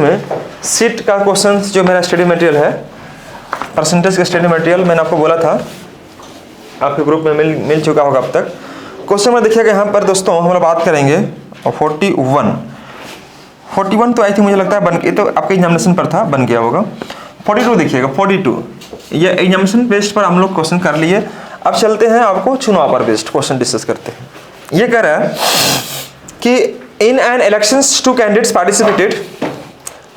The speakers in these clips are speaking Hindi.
में सीट का क्वेश्चन जो मेरा स्टडी मटेरियल है, परसेंटेज का स्टडी मटेरियल मैंने आपको बोला था, आपके ग्रुप में मिल चुका होगा अब तक। क्वेश्चन में देखिएगा यहाँ पर दोस्तों हम लोग बात करेंगे 41 तो आई थी, मुझे लगता है बन के तो आपके एग्जामिनेशन पर था, बन गया होगा। 42 देखिएगा, 42 ये एग्जामिनेशन बेस्ड पर हम लोग क्वेश्चन कर लिए। अब चलते हैं आपको चुनाव पर बेस्ड क्वेश्चन डिस्कस करते हैं। ये कह रहा है कि in an elections two candidates participated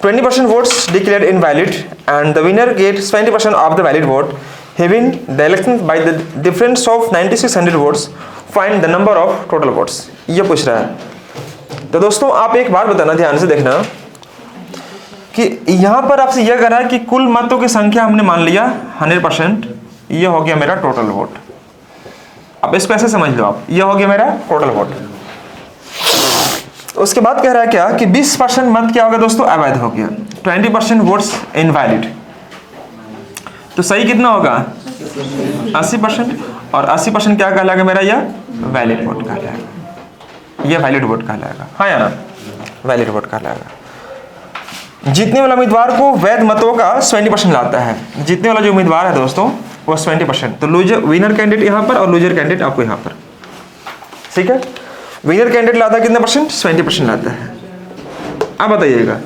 20% votes declared invalid and the winner gets 20% of the valid vote. Having the election by the difference of 9600 votes, find the number of total votes. ये पूछ रहा है। तो दोस्तों आप एक बात बताना, ध्यान से देखना कि यहाँ पर आपसे यह कह रहा है कि कुल मतों की संख्या हमने मान लिया 100%, ये हो गया मेरा टोटल वोट। अब इसको ऐसे समझ लो आप, ये हो गया मेरा टोटल वोट। उसके बाद कह रहा है क्या कि 20% मत क्या होगा दोस्तों, अवैध हो गया। 20% वोट्स इनवैलिड, तो सही कितना होगा 80%, और 80% क्या कहलाएगा मेरा, यह वैलिड वोट कहलाएगा, यह वैलिड वोट कहलाएगा, हाँ या ना, वैलिड वोट कहलाएगा। जीतने वाला उम्मीदवार को वैध मतों का 20% लाता है। जीतने वाला जो उम्मीदवार है दोस्तों वो 20%, तो लूजर विनर कैंडिडेट यहाँ पर और लूजर कैंडिडेट आपको यहाँ पर, ठीक है। विनर कैंडिडेट लाता है कितना परसेंट, 20% लाता है। अब बताइएगा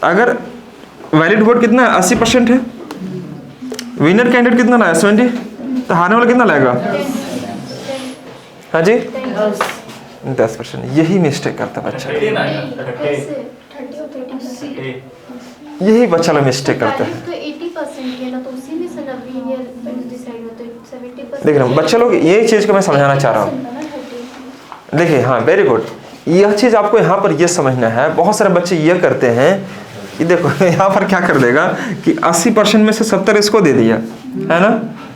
अगर वैलिड वोट कितना है 80% है, विनर कैंडिडेट कितना लाया 70, तो हारने वाला कितना लाएगा, हाँ जी 10%। यही मिस्टेक करता है बच्चा, यही बच्चा लोग मिस्टेक करता है। देख रहे बच्चा लोग, यही चीज को मैं समझाना चाह रहा हूँ। देखिए हाँ, वेरी गुड, यह चीज़ आपको यहाँ पर यह समझना है। बहुत सारे बच्चे यह करते हैं कि देखो यहाँ पर क्या कर देगा कि 80% में से 70 इसको दे दिया है ना,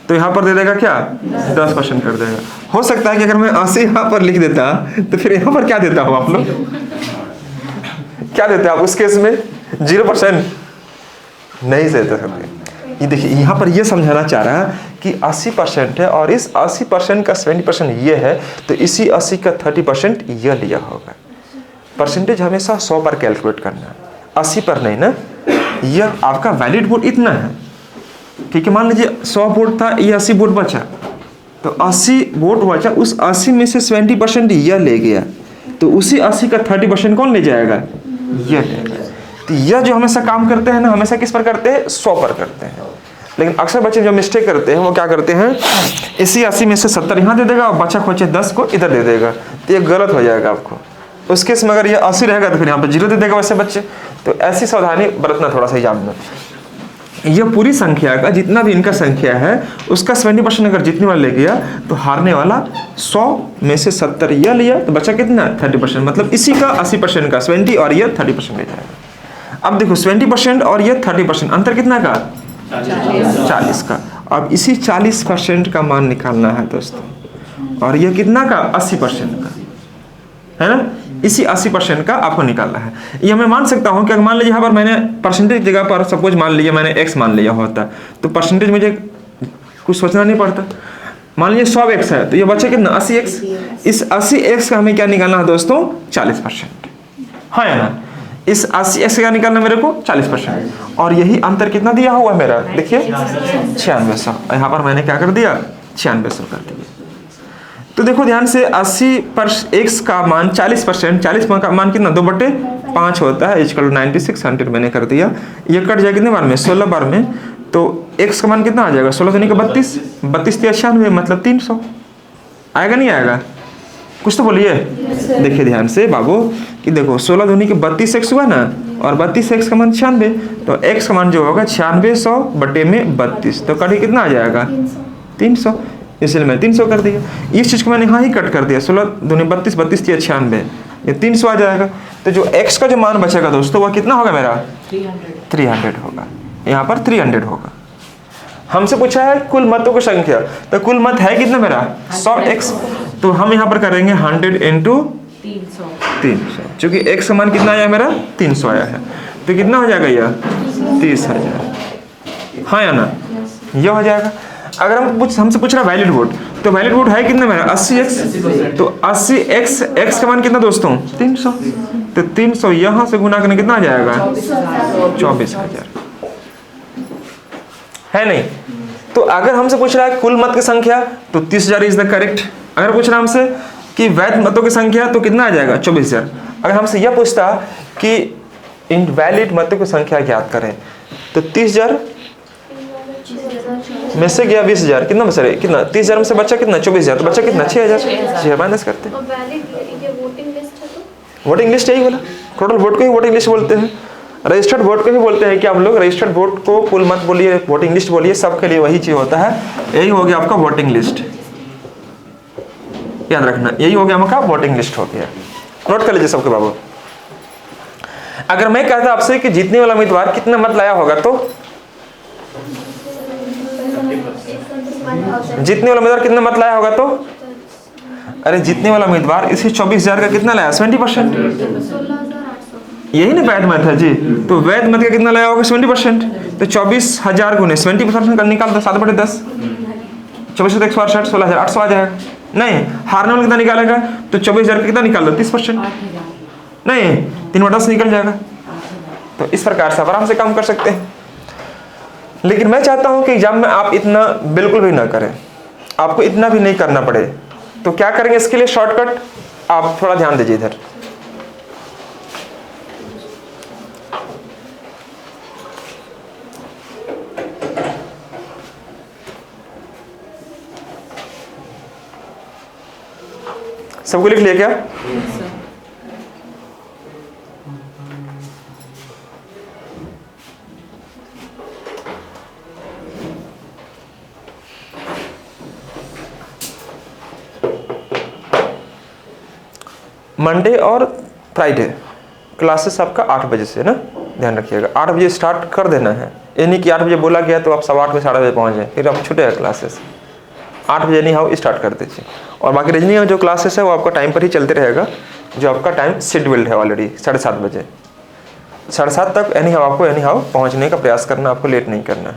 तो यहाँ पर दे देगा क्या 10% कर देगा। हो सकता है कि अगर मैं 80 यहाँ पर लिख देता तो फिर यहाँ पर क्या देता हूँ, आप लोग क्या देते आप उस केस में, 0% नहीं देते सकते। ये देखिए यहाँ पर यह समझाना चाह रहा है कि 80% है और इस 80% का 20% ये है, तो इसी 80 का 30% यह लिया होगा। परसेंटेज हमेशा 100 पर कैलकुलेट करना है, 80 पर नहीं ना। यह आपका वैलिड वोट इतना है, ठीक है। मान लीजिए 100 वोट था, ये 80 वोट बचा, तो 80 वोट बचा, उस 80 में से 20% यह ले गया, तो उसी 80 का 30% कौन ले जाएगा, यह लेगा। तो यह जो हमेशा काम करते हैं ना, हमेशा किस पर करते हैं, 100 पर करते हैं। लेकिन अक्सर बच्चे जो मिस्टेक करते हैं वो क्या करते हैं, इसी 80 में से 70 यहाँ दे देगा और बचा खोचे 10 को इधर दे देगा, तो ये गलत हो जाएगा आपको। उस केस में अगर ये 80 रहेगा तो फिर यहाँ पर 0 दे देगा वैसे बच्चे। तो ऐसी सावधानी बरतना थोड़ा सा याद में। यह पूरी संख्या का जितना भी इनका संख्या है उसका 20% अगर जीतने वाला ले गया तो हारने वाला 100 में से 70 यह लिया, तो बचा कितना 30%, मतलब इसी का 80% का 20 और यह 30% ले जाएगा। अब देखो 20% और यह 30% अंतर कितना का, 40 का। अब इसी 40% का मान निकालना है दोस्तों, और यह कितना का 80% का है ना, इसी 80% का आपको निकालना है। यह मैं मान सकता हूं कि अगर मान लीजिए यहाँ पर मैंने परसेंटेज जगह पर सपोज मान लिया मैंने x मान लिया होता, तो परसेंटेज मुझे कुछ सोचना नहीं पड़ता। मान लीजिए 100x है, तो यह बच्चे कितना 80x। इस 80x का हमें क्या निकालना है दोस्तों, 40%, हाँ या ना। इस 80x का निकालना मेरे को 40%, और यही अंतर कितना दिया हुआ है मेरा, देखिए 9600। यहाँ पर मैंने क्या कर दिया, 9600 कर दिया। तो देखो ध्यान से 80 पर x का मान 40%, 40 का मान कितना 2/5 होता है, इक्वल 9600 मैंने कर दिया। ये कट जाएगा कितने बार में, 16 बार में, तो x का मान कितना आ जाएगा, 16 दूनी का 32, 32 या 96 मतलब 300 आएगा, नहीं आएगा, कुछ तो बोलिए। देखिए ध्यान से बाबू कि देखो 16 दूनी के 32x हुआ ना, और 32x का मान 96, तो x का मान जो होगा 9600 बटे में 32, तो कट कितना आ जाएगा 300, इसलिए मैं 300 कर दिया। इस चीज़ को मैंने यहाँ ही कट कर दिया, 16 दूनी 32, 32 या 96, ये 300 आ जाएगा। तो जो x का जो मान बचेगा दोस्तों वह कितना होगा मेरा 300 होगा, यहाँ पर 300 होगा। हमसे पूछा है कुल मतों की संख्या, तो कुल मत है कितना मेरा 100x, तो हम यहाँ पर करेंगे 100 इंटू 300, चूंकि x का मान कितना आया मेरा 300 आया है, तो कितना हो जाएगा यह 30,000, हाँ या ना, यह हो जाएगा। अगर हमसे पूछ रहा है वैलिड वोट, तो वैलिड वोट है कितना मेरा 80x, तो 80x x का मान कितना दोस्तों 300, तो 300 यहाँ से गुना करने कितना आ जाएगा 24,000, है नहीं। तो अगर हमसे पूछ रहा है कुल मत की संख्या तो 30,000 इज द करेक्ट। अगर पूछ रहा है हमसे कि वैध मतों की संख्या तो कितना आ जाएगा 24,000। अगर हमसे यह पूछता कि इनवैलिड मतों की संख्या ज्ञात करें तो 30,000 में से गया 20,000, कितना बचा रहे, कितना 30,000 में से बचा कितना 24,000, तो बचा कितना 6,000 माइनस करते हैं। वोटिंग लिस्ट यही बोला, टोटल वोट को ही वोटिंग लिस्ट बोलते हैं, रजिस्टर्ड वोट को ही बोलते हैं कि आप लोग रजिस्टर्ड वोट को कुल मत बोलिए, वोटिंग लिस्ट बोलिए, सबके लिए वही चीज होता है। यही हो गया आपका वोटिंग लिस्ट, याद रखना, यही हो गया आपका वोटिंग लिस्ट हो गया। नोट कर लीजिए सबके बाबू। अगर मैं कहता आपसे कि जीतने वाला उम्मीदवार कितना मत लाया होगा, तो जीतने वाला उम्मीदवार कितना मत लाया होगा, तो अरे जीतने वाला उम्मीदवार इसी 24,000 का कितना लाया 70%, यही ना वैध मत है जी। तो वैध मत का कितना लाया होगा 70%, तो 24,000 गुने 70% का निकाल दो 7/10, 24 से 160 16,800 आ जाएगा। नहीं, हारने वाला कितना निकालेगा, तो 24,000 का कितना निकाल दो 30%, नहीं 3/10 निकल जाएगा। तो इस प्रकार से आराम से काम कर सकते हैं। लेकिन मैं चाहता हूं कि एग्जाम में आप इतना बिल्कुल भी ना करें, आपको इतना भी नहीं करना पड़े। तो क्या करेंगे इसके लिए शॉर्टकट, आप थोड़ा ध्यान दीजिए इधर। सबको लिख लिया क्या? मंडे और फ्राइडे क्लासेस आपका 8 बजे से है ना, ध्यान रखिएगा 8 बजे स्टार्ट कर देना है। ये नहीं कि 8 बजे बोला गया तो आप 8:15 साढ़े बजे पहुँच जाए, फिर आप छूटे हैं क्लासेस। 8 बजे नहीं हो स्टार्ट कर दीजिए। और बाकी रजनी में जो क्लासेस है वो आपका टाइम पर ही चलते रहेगा, जो आपका टाइम शेड्यूल्ड है ऑलरेडी 7:30 बजे, 7:30 तक एनी हाउ पहुँचने का प्रयास करना, आपको लेट नहीं करना है,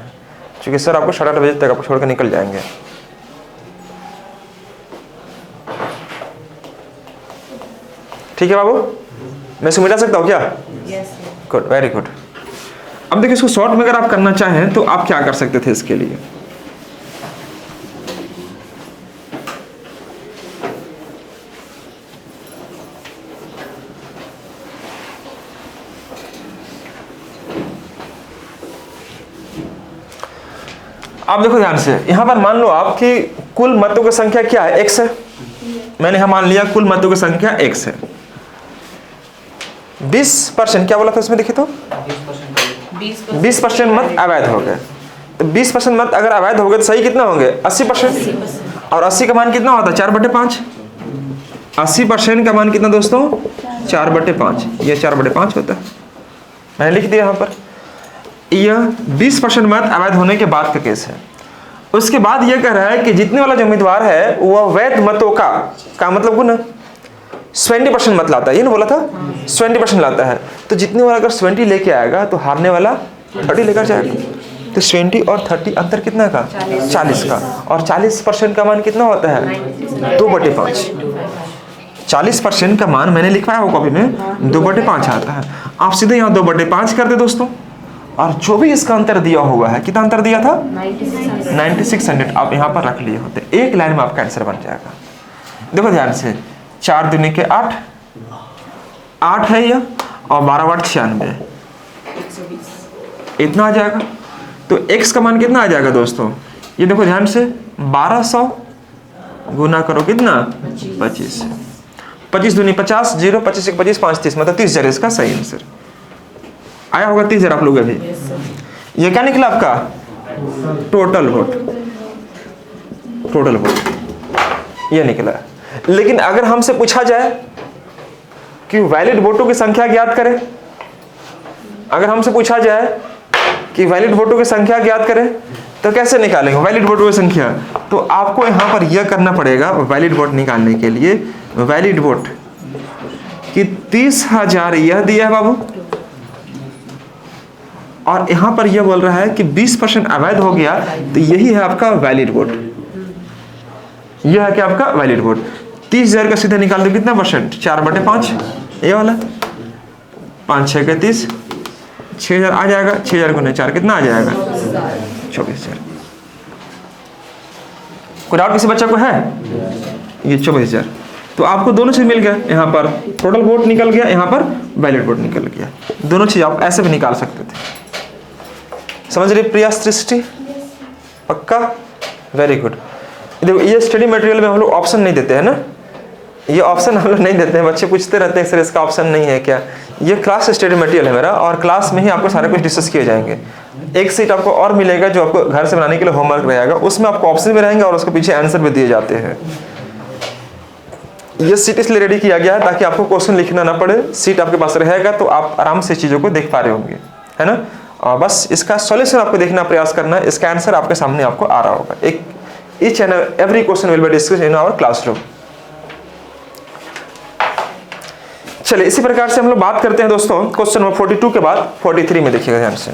क्योंकि सर आपको 8:30 बजे तक आपको छोड़ कर निकल जाएंगे। ठीक है बाबू, मैं इसको मिटा सकता हूँ क्या? Good, very good. अब देखिए इसको शॉर्ट में अगर आप करना चाहें तो आप क्या कर सकते थे इसके लिए। आप देखो ध्यान से, यहां पर मान लो आप कि कुल मतों की संख्या क्या है x है, मैंने यहां मान लिया कुल मतों की संख्या x है। 20% क्या बोला था उसमें, देखिए तो 20% मत अवैध हो गए। तो 20% मत अगर अवैध हो गए तो सही कितना होंगे 80%, और 80 का मान कितना होता है 4/5। 80% का मान कितना दोस्तों 4/5, ये 4/5 होता है। मैंने लिख दिया यहाँ पर, यह 20% मत अवैध होने के बाद का केस है। उसके बाद यह कह रहा है कि जीतने वाला जो उम्मीदवार है वह वैध मतों का मतलब गुना 20% मत लाता है, ये ना बोला था 20% लाता है। तो जीतने वाला अगर 20 लेके आएगा तो हारने वाला 30 लेकर जाएगा। तो 20 और 30 अंतर कितना का 40 का, और 40% का मान कितना होता है 2/5। 40% का मान मैंने लिखवाया हो कॉपी में 2/5 आता है। आप सीधे यहाँ 2/5 कर दे दोस्तों, और जो भी इसका अंतर दिया हुआ है, कितना अंतर दिया था 9600, आप यहाँ पर रख लिए होते, एक लाइन में आपका आंसर बन जाएगा। देखो ध्यान से, 4 दूनी के 8 है यह, और 12/8 96, इतना आ जाएगा। तो x का मान कितना आ जाएगा दोस्तों, ये देखो ध्यान से 1200 गुना करो कितना 25, 25 दूनी 50, 0 25 1 25 5 30, मतलब 30,000 इसका सही आंसर आया होगा। 30,000 आप लोग अभी, ये क्या निकला आपका टोटल वोट, ये निकला। लेकिन अगर हमसे पूछा जाए कि वैलिड वोटों की संख्या ज्ञात करें, अगर हमसे पूछा जाए कि वैलिड वोटों की संख्या ज्ञात करें तो कैसे निकालेंगे वैलिड वोटों की संख्या। तो आपको यहाँ पर यह करना पड़ेगा, वैलिड वोट निकालने के लिए वैलिड वोट कि 30,000 यह दिया है बाबू, और यहाँ पर यह बोल रहा है कि 20% अवैध हो गया, तो यही है आपका वैलिड वोट। यह है कि आपका वैलिड वोट। 30,000 का सीधा निकाल दो कितना परसेंट, 4/5 ये वाला, 5 6 के 30, 6,000 आ जाएगा, 6,000 गुने 4 कितना आ जाएगा, 24,000। कोई डाउट किसी बच्चा को है? ये 24,000। तो आपको दोनों चीज मिल गया, यहाँ पर टोटल वोट निकल गया, यहाँ पर वैलिड वोट निकल गया। दोनों चीज आप ऐसे भी निकाल सकते थे। समझ रहे प्रिया सृष्टि? पक्का? Very good. देखो ये स्टडी मटेरियल में हम लोग ऑप्शन नहीं देते हैं ना, ये ऑप्शन हम लोग नहीं देते हैं। बच्चे पूछते रहते हैं सर इसका ऑप्शन नहीं है क्या? ये क्लास स्टडी मटेरियल है मेरा, और क्लास में ही आपको सारे कुछ डिस्कस किए जाएंगे। एक सीट आपको और मिलेगा जो आपको घर से बनाने के लिए होमवर्क रहेगा, उसमें आपको ऑप्शन भी रहेंगे और उसके पीछे आंसर भी दिए जाते हैं। ये सीट इसलिए रेडी किया गया है ताकि आपको क्वेश्चन लिखना ना पड़े, सीट आपके पास रहेगा तो आप आराम से चीज़ों को देख पा रहे होंगे, है ना। और बस इसका सॉल्यूशन आपको देखना प्रयास करना है, इसका आंसर आपके सामने आपको आ रहा होगा। एक each and every question will be discussed in our classroom. चलिए इसी प्रकार से हम लोग बात करते हैं दोस्तों, क्वेश्चन नंबर 42 के बाद 43 में देखिएगा ध्यान से।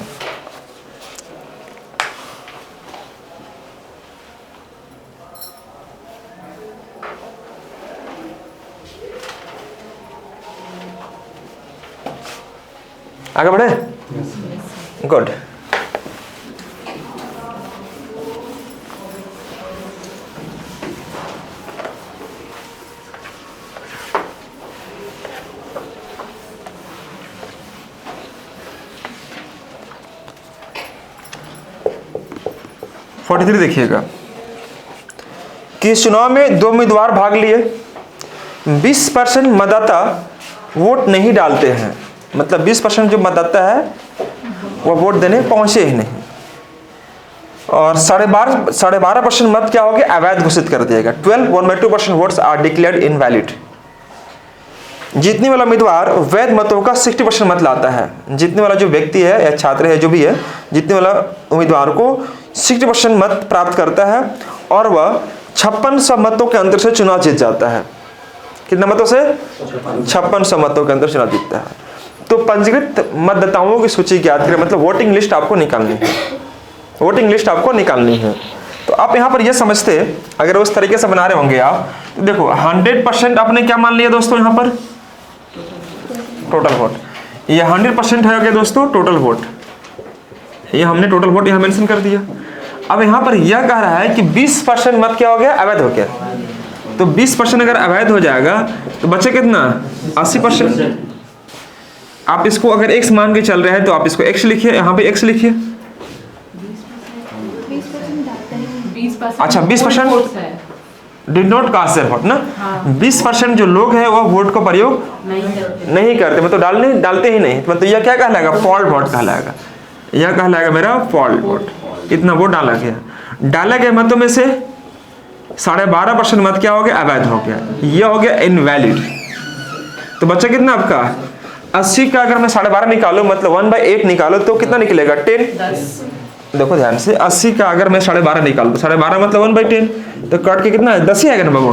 आगे बढ़े? गुड। देखिएगा कि इस चुनाव में 2 उम्मीदवार भाग लिए, 20% मतदाता वोट नहीं डालते हैं, मतलब 20% जो मतदाता है वो वोट देने पहुंचे ही नहीं, और 12.5% मत क्या हो गया, अवैध घोषित कर दिया गया। 1/2% वोट्स आर डिक्लेयर्ड इनवैलिड। जीतने वाला उम्मीदवार वैध मतों का 60% मत लाता है। जीतने वाला जो व्यक्ति है या छात्र है जो भी है, जीतने वाला उम्मीदवार को 60% मत प्राप्त करता है और वह 5600 मतों के अंतर से चुनाव जीत जाता है। कितने मतों से? 5600 मतों के अंतर चुनाव जीतता है। तो पंजीकृत मतदाताओं की सूची ज्ञात करें, मतलब वोटिंग लिस्ट आपको निकालनी है, वोटिंग लिस्ट आपको निकालनी है। तो आप यहाँ पर यह समझते, अगर उस तरीके से बना रहे होंगे आप, तो देखो 100% आपने क्या मान लिया दोस्तों, यहाँ पर टोटल वोट, ये 100% है क्या दोस्तों, टोटल वोट, ये हमने टोटल वोट यहाँ मेंशन कर दिया। अब यहाँ पर यह कह रहा है कि 20% मत क्या हो गया, अवैध हो गया। तो 20% अगर अवैध हो जाएगा तो बचे कितना, 80%। आप इसको अगर x मान के चल रहे हैं तो आप इसको x लिखिए, यहाँ पे x लिखिए। अच्छा 20% did not cast their vote ना, 20% जो लोग हैं वो वोट को प्रयोग नहीं करते, मतलब डालते ही नहीं, मतलब यह क्या कहलाएगा, फॉल्ट वोट कहलाएगा। यह कहलाएगा मेरा फॉल्ट वोट। कितना वोट डाला गया मतों में से 12.5% मत क्या हो गया, अवैध हो गया, यह हो गया इनवैलिड। तो बच्चा कितना आपका 80 का अगर मैं 12.5 निकालो, मतलब 1/8 निकालो तो कितना निकलेगा, 10। देखो ध्यान से, 80 का अगर मैं 12.5 निकाल दो, 12.5 मतलब 1/10, तो काट के कितना है, 10 ही आएगा ना बाबू।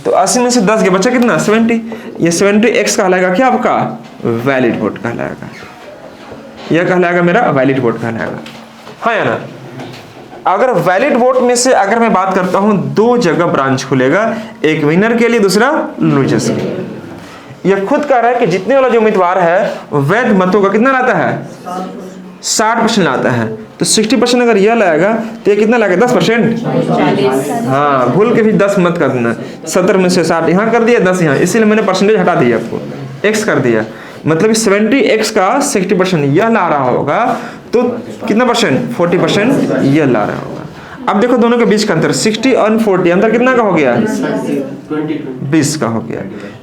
तो 80 में से 10 गया, बच्चा कितना, 70। ये 70x कहलाएगा क्या आपका, वैलिड वोट कहलाएगा। यह कहलाएगा मेरा वैलिड वोट कहलाएगा, हाँ या ना। अगर वैलिड वोट में से अगर मैं बात करता हूं, 2 जगह ब्रांच खुलेगा, एक विनर के लिए, दूसरा लूजर्स के लिए। यह खुद कह रहा है कि जीतने वाला जो उम्मीदवार है वैध मतों का कितना लाता है, 60% लाता है। तो 60% अगर यह लाएगा तो ये कितना लाएगा, 10%। हाँ, भूल के भी 10 मत कर देना, 70 में से 60 यहाँ कर दिया, 10 यहाँ, इसीलिए मैंने परसेंटेज हटा दिया, आपको x कर दिया। मतलब 70x का 60% यह ला रहा होगा, तो कितना परसेंट, 40% यह ला रहा होगा। अब देखो दोनों के बीच का अंतर 60 और 40, अंतर कितना का हो गया, 20 का हो गया।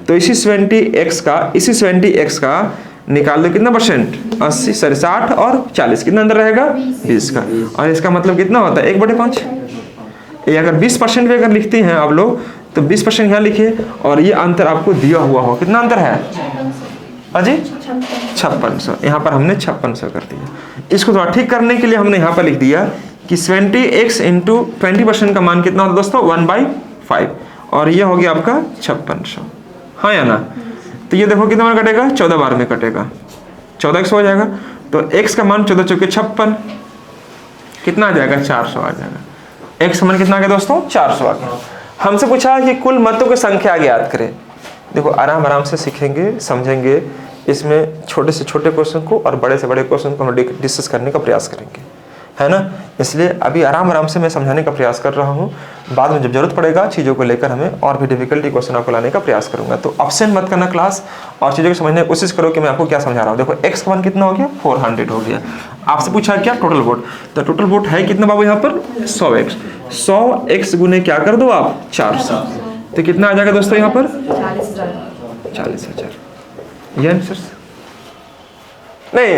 तो इसी 70x का निकाल दो, कितना परसेंट, 80 सॉरी 60 और 40, कितना अंतर रहेगा, 20 का। और इसका मतलब कितना होता है, 1/5। ये अगर 20% भी अगर लिखते हैं आप लोग, तो 20% यहाँ लिखिए, और ये अंतर आपको दिया हुआ हो, कितना अंतर है अजी, 5600। यहाँ पर हमने 5600 कर दिया। इसको थोड़ा ठीक करने के लिए हमने यहाँ पर लिख दिया कि 70x इंटू 20% का मान कितना होता है दोस्तों, 1/5, और ये हो गया आपका 5600, हाँ या ना। तो ये देखो कितना बार कटेगा, 14 बार में कटेगा, 14x हो जाएगा। तो x का मान 14 चौके 56, कितना आ जाएगा 400 आ जाएगा। x का मान कितना आ गया दोस्तों 400 आ गया। हमसे पूछा है कि कुल मतों की संख्या ज्ञात करें। देखो आराम आराम से सीखेंगे, समझेंगे, इसमें छोटे से छोटे क्वेश्चन को और बड़े से बड़े क्वेश्चन को हम डिस्कस करने का प्रयास करेंगे, है ना। इसलिए अभी आराम आराम से मैं समझाने का प्रयास कर रहा हूँ, बाद में जब जरूरत पड़ेगा चीज़ों को लेकर हमें और भी डिफिकल्टी क्वेश्चन आपको लाने का प्रयास करूंगा। तो अब्सेंट मत करना क्लास, और चीज़ों को समझने की कोशिश करो कि मैं आपको क्या समझा रहा हूँ। देखो x का मान कितना हो गया 400 हो गया। आपसे पूछा क्या टोटल वोट, तो टोटल वोट है कितना बाबू यहाँ पर 100x गुने क्या कर दो आप 400, तो कितना आ जाएगा दोस्तों यहाँ पर 40,000। ये आंसर नहीं।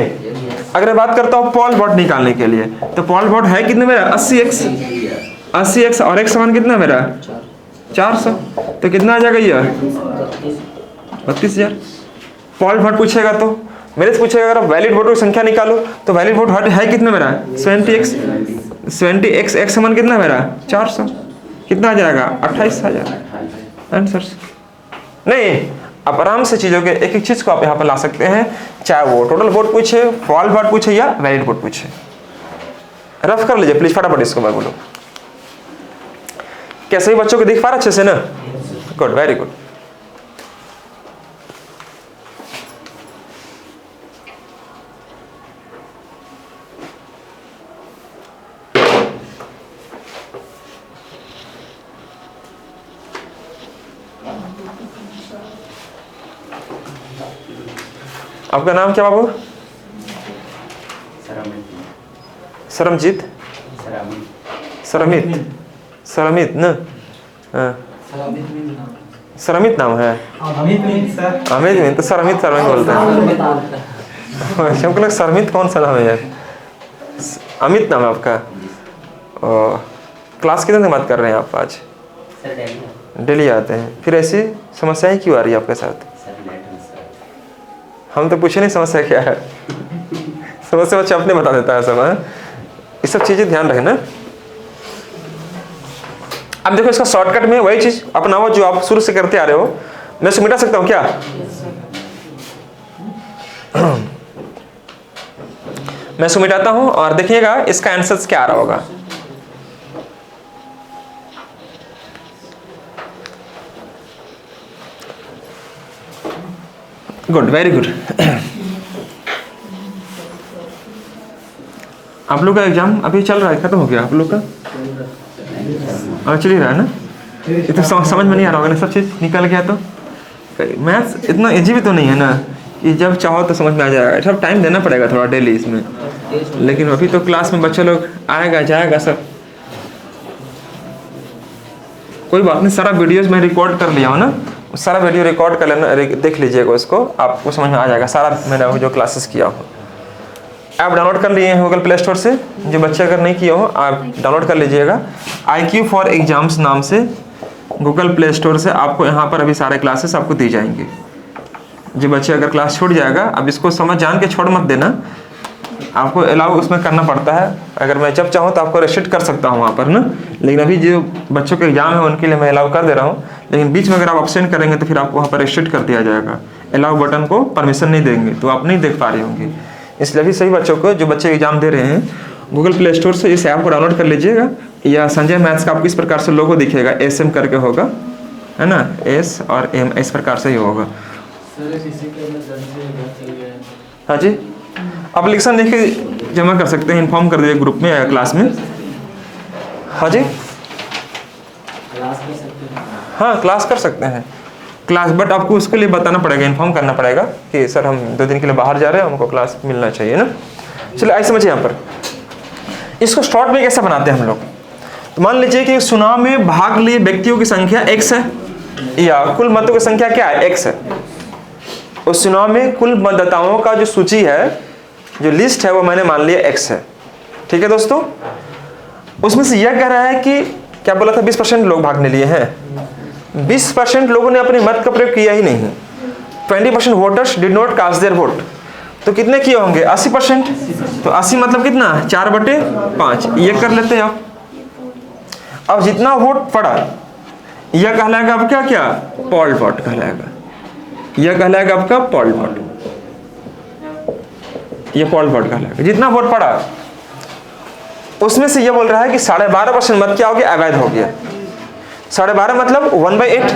अगर मैं बात करता हूँ पोल वोट निकालने के लिए, तो पोल वोट है कितने मेरा 80x और x समान कितना मेरा 400, तो कितना आ जाएगा ये 32,000। पोल वोट पूछेगा तो मेरे से पूछेगा अगर वैलिड वोटों की संख्या निकालो, तो वैलिड वोट है कितना मेरा 70x, x समान कितना मेरा 400, कितना आ जाएगा 28,000 आंसर। नहीं, आप आराम से चीज़ों के एक एक चीज़ को आप यहाँ पर ला सकते हैं, चाहे वो टोटल वोट पूछे, फॉल वोट पूछे या वैलिड वोट पूछे। रफ कर लीजिए प्लीज फटाफट इसको, मैं बोलो कैसे ही बच्चों को दिख पा रहा अच्छे से ना, गुड वेरी गुड। आपका नाम क्या बाबू? सरमजीत, सरमित न, सरमित नाम है, अमित में तो सरमित बोलते हैं। हमको लगा सरमित कौन सा नाम है यार, अमित नाम है आपका। क्लास कितने दिन बात कर रहे हैं आप आज? डेली आते हैं, फिर ऐसी समस्याएं क्यों आ रही है आपके साथ? हम तो पूछे नहीं समस्या क्या है, समस्या बच्चा अपने बता देता है सब। ये सब चीजें ध्यान रहे ना। अब देखो इसका शॉर्टकट में वही चीज अपनाओ जो आप शुरू से करते आ रहे हो। मैं इसको मिटा सकता हूं क्या? मैं इसको मिटाता हूं और देखिएगा इसका आंसर क्या आ रहा होगा। Good, very good. आप लोग का एग्जाम अभी चल रहा है, खत्म हो गया आप लोग का? चल ही रहा है ना। ये तो समझ में नहीं आ रहा होगा ना, सब चीज़ निकल गया। तो मैथ्स इतना इजी भी तो नहीं है ना कि जब चाहो तो समझ में आ जाएगा। सब टाइम देना पड़ेगा थोड़ा डेली इसमें, लेकिन अभी तो क्लास में बच्चे लोग आएगा जाएगा सब, कोई बात नहीं। सारा वीडियोस में रिकॉर्ड कर लिया हो ना, सारा वीडियो रिकॉर्ड कर लेना, देख लीजिएगा उसको, आपको समझ में आ जाएगा सारा मैंने जो क्लासेस किया हो। ऐप डाउनलोड कर लिए हैं गूगल प्ले स्टोर से, जो बच्चे अगर नहीं किए हो आप डाउनलोड कर लीजिएगा। IQ फॉर एग्जाम्स नाम से गूगल प्ले स्टोर से आपको यहाँ पर अभी सारे क्लासेस आपको दी जाएंगे। जो बच्चे अगर क्लास छूट जाएगा, अब इसको समझ जान के छोड़ मत देना, आपको अलाउ उसमें करना पड़ता है। अगर मैं जब चाहूँ तो आपको रेस्ट्रिक्ट कर सकता हूँ वहाँ पर ना, लेकिन अभी जो बच्चों के एग्जाम है उनके लिए मैं अलाउ कर दे रहा हूँ। लेकिन बीच में अगर आप अब्सेंट करेंगे तो फिर आपको वहाँ पर रेस्ट्रिक्ट कर दिया जाएगा, अलाउ बटन को परमिशन नहीं देंगे, तो आप नहीं देख पा रहे होंगे। इसलिए अभी सही बच्चों को जो बच्चे एग्जाम दे रहे हैं, गूगल प्ले स्टोर से इस ऐप को डाउनलोड कर लीजिएगा, या संजय मैथ्स का आपको इस प्रकार से लोगो दिखेगा, SM करके होगा, है ना, S और M इस प्रकार से ही होगा। हाँ जी, एप्लीकेशन लिख के जमा कर सकते हैं, इन्फॉर्म कर दीजिए ग्रुप में या क्लास में। हाँ जी, हाँ क्लास कर सकते हैं क्लास, बट आपको उसके लिए बताना पड़ेगा, इन्फॉर्म करना पड़ेगा कि सर हम 2 दिन के लिए बाहर जा रहे हैं, हमको क्लास मिलना चाहिए ना। चलिए आइए समझिए यहाँ पर इसको शॉर्ट में कैसे बनाते हैं हम लोग। तो मान लीजिए कि चुनाव में भाग लिए व्यक्तियों की संख्या x है, या कुल मतों की संख्या क्या है x है। उस चुनाव में कुल मतदाताओं का जो सूची है, जो लिस्ट है, वो मैंने मान लिया x है। ठीक है दोस्तों, उसमें से यह कह रहा है कि क्या बोला था 20% लोग भाग लिए हैं, 20% लोगों ने अपने मत का प्रयोग किया ही नहीं। 20% voters did not cast their vote, तो कितने किए होंगे 80%, तो 80 मतलब कितना 4/5, ये कर लेते हैं आप। अब जितना वोट पड़ा यह कहलाएगा आपका क्या पोल वोट कहलाएगा, यह कहलाएगा आपका पोल वोट। ये पोल वोट कहलाएगा। जितना वोट पड़ा उसमें से ये बोल रहा है कि 12.5% मत क्या हो गया, अवैध हो गया। 12.5 मतलब 1/8,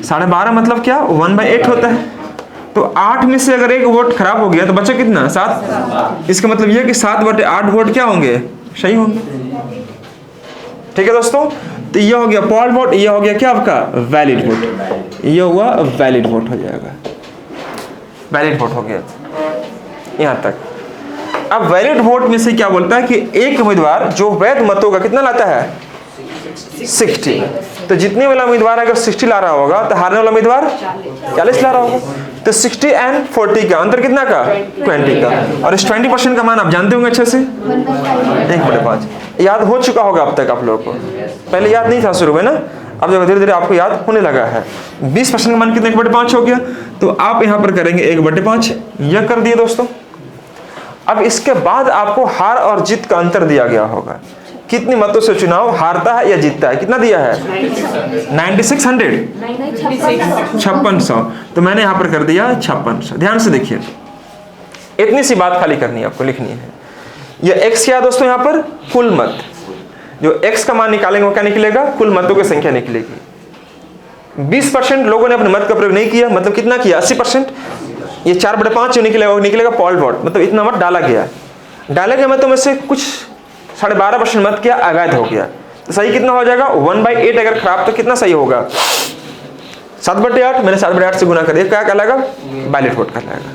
12.5 मतलब क्या 1/8 होता है। तो 8 में से अगर एक वोट खराब हो गया तो बचा कितना, 7। इसका मतलब यह कि 7/8 वोट क्या होंगे, सही होंगे। ठीक है दोस्तों, तो यह हो गया पोल वोट, यह हो गया क्या आपका वैलिड वोट, यह हुआ वैलिड वोट हो जाएगा, वैलिड वोट हो गया यहां तक। अब वैलिड वोट में से क्या बोलता है कि एक उम्मीदवार जो वैध मतों का कितना लाता है 60, तो जितने वाला उम्मीदवार अगर 60 ला रहा होगा तो हारने वाला उम्मीदवार 40 ला रहा होगा। तो 60 एंड 40 का अंतर कितना का 20 का, और इस 20% का मान आप जानते होंगे अच्छे से 1/5 याद हो चुका होगा अब तक आप लोगों को, पहले याद नहीं था शुरू में ना, अब जब धीरे धीरे आपको याद होने लगा है। 20% का मान कितना 1/5 हो गया, तो आप यहां पर करेंगे 1/5, यह कर दिए दोस्तों। अब इसके बाद आपको हार और जीत का अंतर दिया गया होगा, कितनी मतों से चुनाव हारता है या जीतता है, कितना दिया है 5600, तो मैंने यहां पर कर दिया 5600। ध्यान से देखिए, इतनी सी बात खाली करनी है आपको, लिखनी है। यह x क्या है दोस्तों, यहां पर कुल मत, जो x का मान निकालेंगे वो क्या निकलेगा, कुल मतों की संख्या निकलेगी। 20% लोगों ने अपने मत का प्रयोग नहीं किया, मतलब कितना किया 80%, ये 4/5 जो निकलेगा वो निकलेगा पोल वोट, मतलब इतना मत डाला गया। डाले गए मतों में से कुछ 12.5% मत क्या अवैध हो गया, तो सही कितना हो जाएगा 1/8। अगर खराब तो कितना सही होगा 7/8, मैंने 7/8 से गुना कर दिया, क्या कहलाएगा वैलिड वोट कहलाएगा।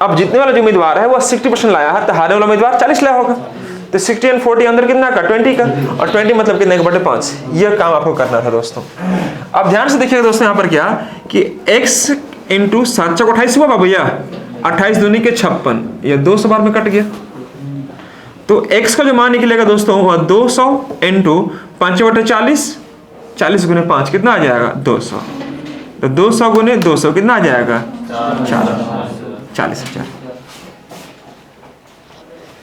अब जीतने वाला जो उम्मीदवार है वो 60% लाया है, तो हारने वाला उम्मीदवार 40 लाया होगा, तो 60 एंड 40 अंदर कितना का 20 का, और 20 मतलब कितने 1/5। यह काम आपको करना था दोस्तों। अब ध्यान से देखिएगा दोस्तों, यहाँ पर क्या कि x इंटू 7 चौक 28 हुआ भैया, 28 दूनी के 56, यह 200 बार में कट गया। तो x का जो मान निकलेगा दोस्तों वह 200 इंटू 5/40, 40 गुने 5 कितना आ जाएगा 200, तो 200 गुने 200 कितना आ जाएगा 40,000।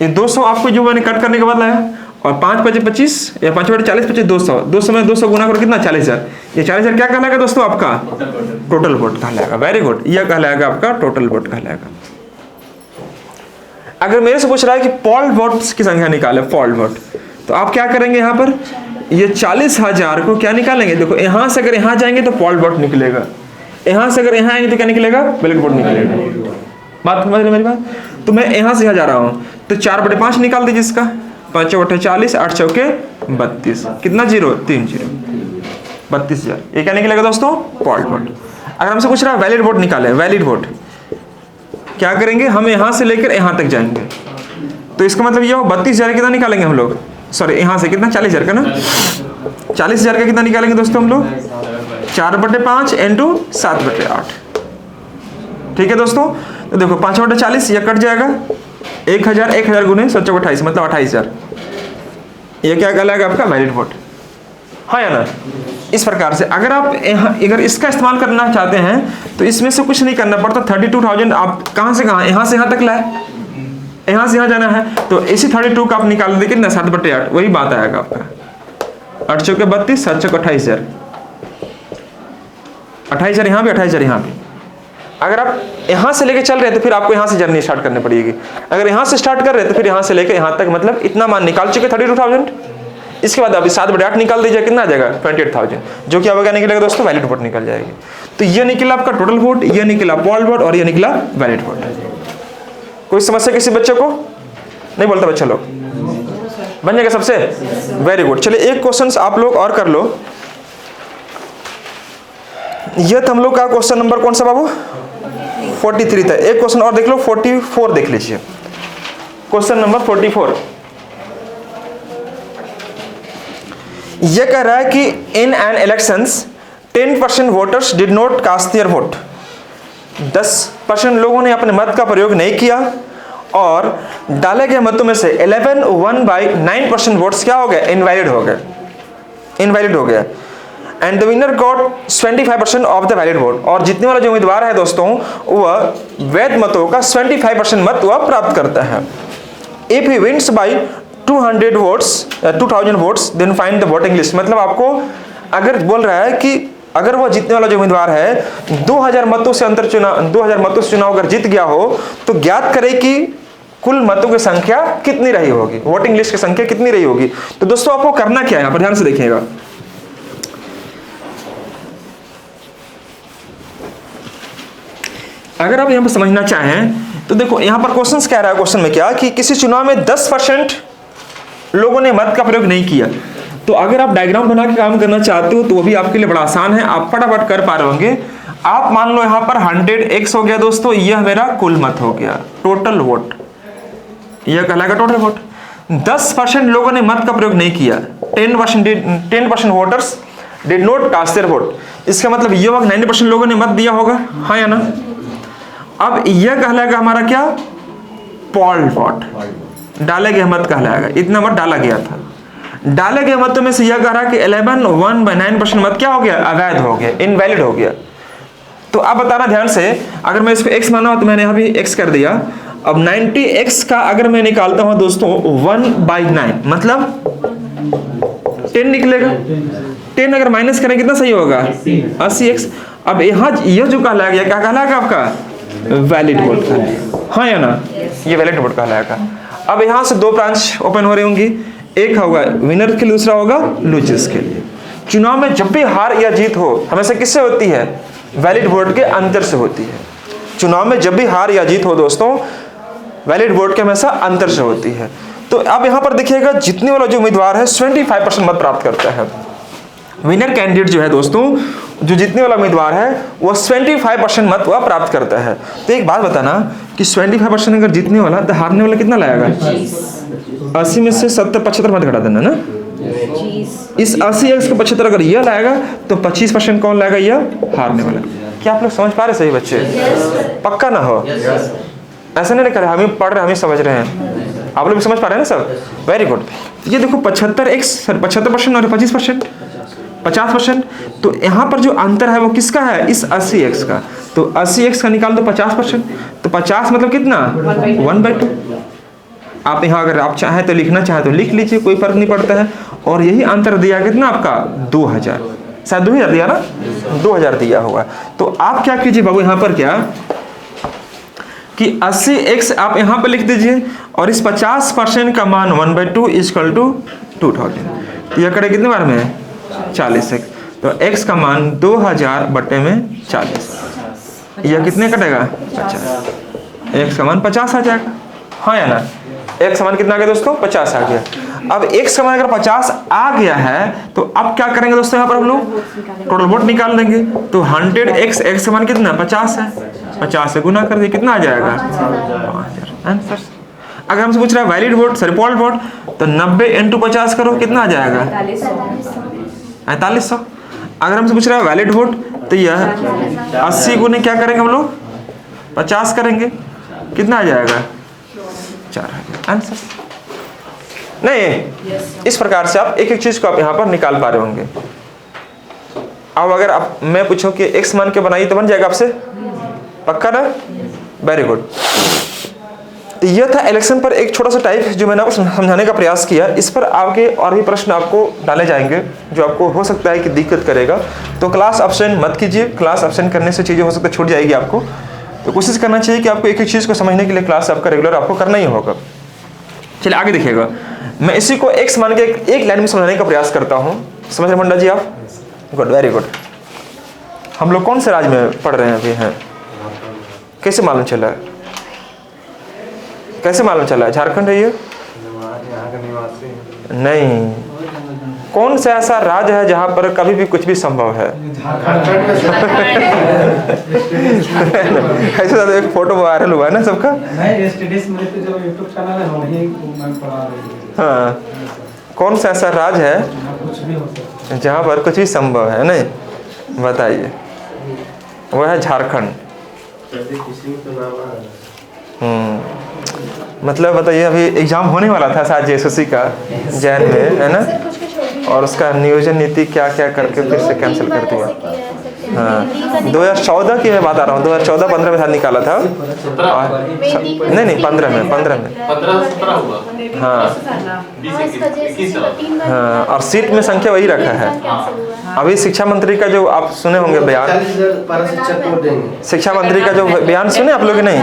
ये 200 आपको जो मैंने कट करने के बाद लाया, और 5/25 या 5/40 25 200, 200 में 200 गुना करो कितना 40,000। ये 40,000 क्या कहलाएगा दोस्तों आपका टोटल वोट कहलाएगा। वेरी गुड, यह कहलाएगा आपका टोटल वोट कहलाएगा। अगर मेरे से पूछ रहा है कि पोल वोट्स की संख्या निकाले, पोल वोट, तो आप क्या करेंगे यहाँ पर, ये 40,000 को क्या निकालेंगे, देखो यहां से अगर यहां जाएंगे तो पोल वोट निकलेगा, यहां से अगर यहां आएंगे तो क्या निकलेगा वैलिड वोट निकलेगा। बात समझ रहे मेरी बात, तो मैं यहां से यहां जा रहा हूं, तो 4/5 निकाल दीजिए इसका, 5/40, 8 चौके 32, कितना 0 3 0, 32,000। ये क्या निकलेगा दोस्तों पोल वोट। अगर हमसे पूछ रहा है वैलिड वोट निकाले, वैलिड वोट क्या करेंगे, हम यहां से लेकर यहां तक जाएंगे, तो इसका मतलब ये हो 32,000 कितना निकालेंगे हम लोग, सॉरी यहां से कितना 40,000 का ना, 40,000 का कितना निकालेंगे दोस्तों हम लोग 4/5 इंटू 7/8। ठीक है दोस्तों, तो देखो 5/40 यह कट जाएगा, 1000 गुने 7 चौक 28 मतलब 28,000, ये क्या कहलाएगा आपका वैलिड वोट, हाँ या ना। इस प्रकार से अगर आप अगर इसका इस्तेमाल करना चाहते हैं तो इसमें से कुछ नहीं करना पड़ता। 32,000 आप कहां से कहां, यहां से यहां तक लाए, यहां से यहां जाना है, तो इसी 32 का आप निकाल देंगे ना 7/8, वही बात आएगा आपका 8 चौके 32, 7 चौक 28,000, 28,000 यहां भी, 28,000 यहां भी। अगर आप यहां से लेके चल रहे हैं तो फिर आपको यहां से जर्नी स्टार्ट करनी पड़ेगी। अगर यहां से स्टार्ट कर रहे हैं तो फिर यहां से लेके यहां तक, मतलब इतना मान निकाल चुके 32,000। इसके बाद अभी 7/8 निकाल दीजिए, कितना आ जाएगा 28,000, जो कि आपका निकलेगा दोस्तों वैलिड वोट निकल जाएगी। तो ये निकला आपका टोटल वोट, ये निकला पोल वोट, और ये निकला वैलिड वोट। कोई समस्या किसी बच्चे को नहीं बोलता बच्चा लोग, बन जाएगा सबसे, वेरी गुड। चलिए एक क्वेश्चन आप लोग और कर लो, ये तो हम लोग का क्वेश्चन नंबर कौन सा बाबू 43 था। एक क्वेश्चन और देख लो, 44 देख लीजिए, क्वेश्चन नंबर 44। यह कह रहा है कि in an elections 10% voters did not cast their vote, 10% लोगों ने अपने मत का प्रयोग नहीं किया, और डाले गए मतों में से 1/9% वोट्स क्या हो गए इनवैलिड हो गए, इनवैलिड हो गया। And the winner got 25% of the valid vote, और जीतने वाला जो उम्मीदवार है दोस्तों वह वैध मतों का 25% मत वह प्राप्त करता है। If he wins by 200 votes 2000 votes then find the voting list, मतलब आपको अगर बोल रहा है कि अगर वह जीतने वाला जो उम्मीदवार है 2000 मतों से अंतर चुनाव 2000 मतों से चुनाव अगर जीत गया हो तो ज्ञात करे कि कुल मतों की संख्या कितनी रही होगी, वोटिंग लिस्ट की संख्या कितनी रही होगी। तो दोस्तों आपको करना क्या है, यहाँ पर ध्यान से देखिएगा। अगर आप यहाँ पर समझना चाहें तो देखो यहाँ पर क्वेश्चन कह रहा है, क्वेश्चन में क्या कि किसी चुनाव में 10% लोगों ने मत का प्रयोग नहीं किया। तो अगर आप डायग्राम बना के काम करना चाहते हो तो वो भी आपके लिए बड़ा आसान है, आप फटाफट कर पा रहे होंगे। आप मान लो यहाँ पर 100x हो गया दोस्तों, यह मेरा कुल मत हो गया, टोटल वोट, यह कहलाएगा टोटल वोट। 10% लोगों ने मत का प्रयोग नहीं किया, 10% voters did not cast their vote. इसका मतलब ये होगा 90% लोगों ने मत दिया होगा, हाँ या ना। अब यह कहलाएगा हमारा क्या, पोल वोट, डाले गए मत कहलाएगा, इतना मत डाला गया था। डाले गए मतों में से यह कह रहा कि 11/9% मत क्या हो गया, अवैध हो गया, इनवैलिड हो गया। तो आप बताना ध्यान से, अगर मैं इसको x माना तो मैंने यहाँ भी x कर दिया। अब 90x का अगर मैं निकालता हूँ दोस्तों 1/9 मतलब 10 निकलेगा। 10 अगर माइनस करें कितना सही होगा, 80x। अब यहाँ यह जो कहलाएगा, क्या कहलाएगा आपका, वैलिड वोट कहलाएगा, हाँ या ना, ये वैलिड वोट कहलाएगा। अब यहाँ से 2 ब्रांच ओपन हो रही होंगी, एक होगा विनर के लिए, दूसरा होगा लूजर्स के लिए। चुनाव में जब भी हार या जीत हो हमेशा किससे होती है, वैलिड वोट के अंतर से होती है। चुनाव में जब भी हार या जीत हो दोस्तों, वैलिड वोट के हमेशा अंतर से होती है। तो अब यहाँ पर देखिएगा, जीतने वाला जो उम्मीदवार है 25% मत प्राप्त करता है। विनर कैंडिडेट जो है दोस्तों, जो जीतने वाला उम्मीदवार है वो 25% मत वह प्राप्त करता है। तो एक बात बताना कि 25% अगर जीतने वाला तो हारने वाला कितना लाएगा, 80 में से 75 मत घटा देना ना। इस 80x का 75 अगर यह लाएगा तो 25% कौन लाएगा, यह हारने वाला। क्या आप लोग समझ पा रहे सही बच्चे, पक्का ना हो, ऐसा नहीं करे हम ही पढ़ रहे हम ही समझ रहे हैं, आप लोग भी समझ पा रहे हैं ना सब, वेरी गुड। ये देखो 75% और 50%, तो यहाँ पर जो अंतर है वो किसका है, इस 80x का। तो 80x का निकाल दो 50%, तो 50 मतलब कितना, 1/2। आप यहाँ अगर आप चाहें तो लिखना चाहें तो लिख लीजिए, कोई फर्क नहीं पड़ता है। और यही अंतर दिया कितना आपका, 2000, शायद 2000 दिया ना, 2000 दिया होगा। तो आप क्या कीजिए बाबू, यहाँ पर क्या कि 80x आप यहाँ पर लिख दीजिए और इस 50% का मान 1/2 = 2000। यह करे कितने बार में, 40x। तो x का मान 2000/40, यह कितने कटेगा, 50। x का मान 50 आ जाएगा, हाँ या ना। x का मान कितना आ गया दोस्तों, 50 आ गया। अब x का मान अगर 50 आ गया है तो अब क्या करेंगे दोस्तों, यहाँ पर हम लोग टोटल वोट निकाल देंगे। तो 100x, x का मान कितना, 50 है, 50 से गुना कर दिए, कितना आ जाएगा, 5000 आंसर। अगर हमसे पूछ रहा है valid vote, sorry poll vote, तो 90 × 50 करो, कितना आ जाएगा, 4500। अगर हमसे पूछ रहा है वैलिड वोट, तो यह 80 गुने क्या करेंगे हम लोग, 50 करेंगे, कितना आ जाएगा, 4000 आंसर। नहीं, इस प्रकार से आप एक एक चीज को आप यहाँ पर निकाल पा रहे होंगे। अब अगर आप मैं पूछूं कि x मान के बनाइए तो बन जाएगा आपसे, पक्का ना, वेरी गुड। तो यह था इलेक्शन पर एक छोटा सा टाइप जो मैंने आपको समझाने का प्रयास किया। इस पर आगे और भी प्रश्न आपको डाले जाएंगे जो आपको हो सकता है कि दिक्कत करेगा। तो क्लास अब्सेंट मत कीजिए, क्लास अब्सेंट करने से चीज़ें हो सकता है छूट जाएगी आपको। तो कोशिश करना चाहिए कि आपको एक एक चीज़ को समझने के लिए क्लास आपका रेगुलर आपको करना ही होगा। चलिए आगे देखिएगा, मैं इसी को x मान के एक लाइन में समझाने का प्रयास करता हूँ। समझ रहे मुंडा जी आप, गुड, वेरी गुड। हम लोग कौन से राज्य में पढ़ रहे हैं अभी हैं, कैसे मालूम चला है, कैसे मालूम चला है, झारखंड है ये, नहीं, कौन सा ऐसा राज्य है जहां पर कभी भी कुछ भी संभव है। ऐसे तो एक फोटो वायरल हुआ है ना सबका, हाँ, कौन सा ऐसा राज्य है जहां पर कुछ भी संभव है, नहीं बताइए, वह है झारखंड। मतलब बताइए, अभी एग्जाम होने वाला था शायद जेएसएससी का जैन में, है ना, और उसका नियोजन नीति क्या क्या करके फिर से कैंसिल कर दिया। हाँ 2014 की मैं बात आ रहा हूँ, 2014-15 में निकाला था। नहीं 15 में 15-17 हुआ। हाँ हाँ, और सीट में संख्या वही रखा है। अभी शिक्षा मंत्री का जो आप सुने होंगे बयान, शिक्षा मंत्री का जो बयान सुने आप लोग नहीं?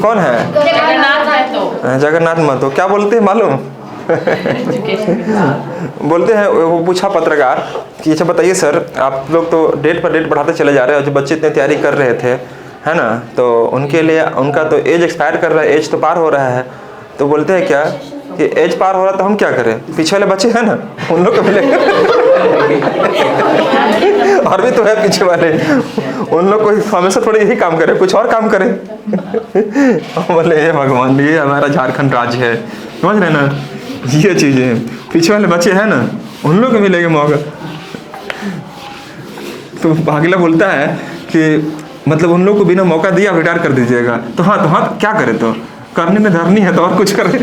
कौन है? जगन्नाथ महतो। क्या बोलते हैं मालूम? बोलते हैं, वो पूछा पत्रकार कि अच्छा बताइए सर, आप लोग तो डेट पर डेट बढ़ाते चले जा रहे हो, जो बच्चे इतने तैयारी कर रहे थे, है ना, तो उनके लिए उनका तो एज एक्सपायर कर रहा है, एज तो पार हो रहा है। तो बोलते हैं क्या कि एज पार हो रहा तो हम क्या करें, पीछे वाले बच्चे हैं ना उन लोग को मिलेगा। और भी तो है पीछे वाले, उन लोग को हमेशा थोड़ा यही काम करे, कुछ और काम करे। बोले हे भगवान, ये हमारा झारखंड राज्य है, समझ रहे ना, ये चीजें हैं। पीछे वाले बच्चे हैं ना उन लोग को मिलेगा मौका। तो भागीला बोलता है कि मतलब उन लोग को बिना मौका दिया रिटायर कर दीजिएगा। तो हाँ क्या करे, तो करने में धरनी है तो और कुछ करे।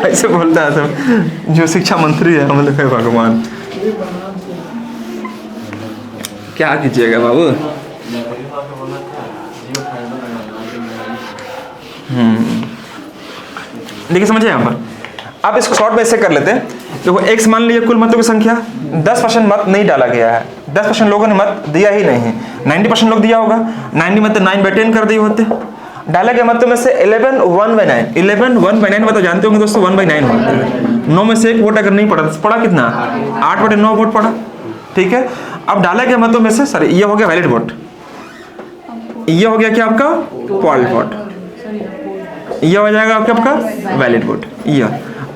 ऐसे बोलता है सब जो शिक्षा मंत्री है। हम लोग भगवान क्या कीजिएगा बाबू। देखिए समझिए यहाँ पर, आप इसको शॉर्ट में ऐसे कर लेते हैं। देखो x मान लीजिए कुल मतों की संख्या, 10% मत नहीं डाला गया है, 10% लोगों ने मत दिया ही नहीं है। 90% लोग दिया होगा, 90 में तो 9/10 कर दिए होते। डाले गए मतों में से 11 1/9, 11 1/9 मतलब जानते होंगे दोस्तों 1/9 होता है। 9 में से एक वोट अगर नहीं पड़ा तो पड़ा कितना, 8/9 वोट पड़ा, ठीक है। अब डाले गए मतों में से, सॉरी ये हो गया वैलिड वोट, ये हो गया क्या आपका पॉल्ड वोट, ये हो जाएगा आपका वैलिड वोट। ये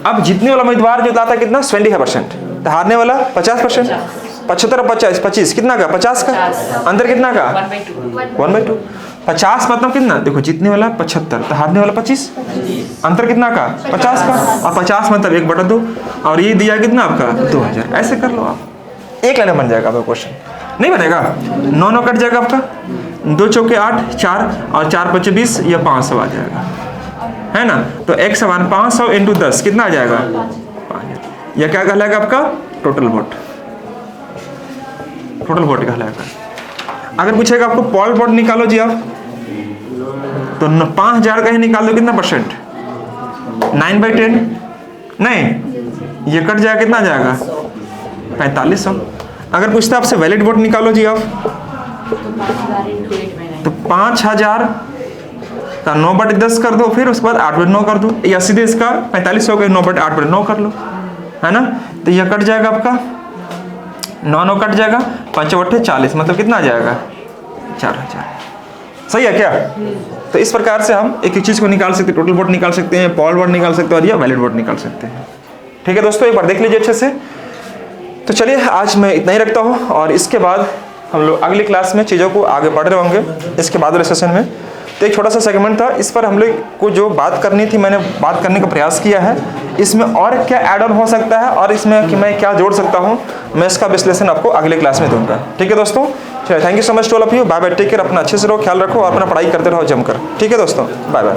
अब जीतने वाला उम्मीदवार जो लाता कितना 25%, तो हारने वाला 50%, 75 और 25 कितना का, 50 का, अंतर कितना का 1/2। 50 मतलब कितना, देखो जीतने वाला 75 तो हारने वाला 25, अंतर कितना का 50 का, और 50 मतलब 1/2, और ये दिया कितना आपका 2000। ऐसे कर लो आप, एक लाइन बन जाएगा आपका क्वेश्चन। नहीं बनेगा, 9 कट जाएगा आपका, 2 चौके 8, 4 और 4 5 20, या 500 आ जाएगा, है ना। तो x समान 500 × 10 कितना आ जाएगा 5000। यह क्या कहलाएगा आपका टोटल वोट, टोटल वोट कहलाएगा। अगर पूछेगा आपको पॉल वोट निकालो जी आप, तो 5000 का ही निकाल दो, कितना परसेंट 9/10, नहीं ये कट जाएगा, कितना आ जाएगा 4500। अगर पूछता आपसे वैलिड वोट निकालो जी आप, तो 5000 का 9/10 कर दो, फिर उसके बाद 8/9 कर दो, या सीधे इसका 4500 का 9/8/9 कर लो, है ना। तो यह कट जाएगा आपका 9 कट जाएगा, 5 8 40, मतलब कितना आ जाएगा 4000। सही है क्या। तो इस प्रकार से हम एक चीज को निकाल सकते हैं, टोटल वोट निकाल सकते हैं, पॉल वोट निकाल सकते हैं, और या वैलिड वोट निकाल सकते हैं। ठीक है दोस्तों, एक बार देख लीजिए अच्छे से। तो चलिए आज मैं इतना ही रखता हूँ, और इसके बाद हम लोग अगली क्लास में चीज़ों को आगे बढ़ रहे होंगे इसके बाद वाले सेशन में। तो एक छोटा सा सेगमेंट था, इस पर हम लोग को जो बात करनी थी मैंने बात करने का प्रयास किया है। इसमें और क्या ऐड ऑन हो सकता है और इसमें कि मैं क्या जोड़ सकता हूँ, मैं इसका विश्लेषण आपको अगले क्लास में दूंगा। ठीक है दोस्तों, चलिए thank you so much to all of you, bye bye, take care, अपना अच्छे से रहो, ख्याल रखो, और अपना पढ़ाई करते रहो जमकर। ठीक है दोस्तों, बाय बाय।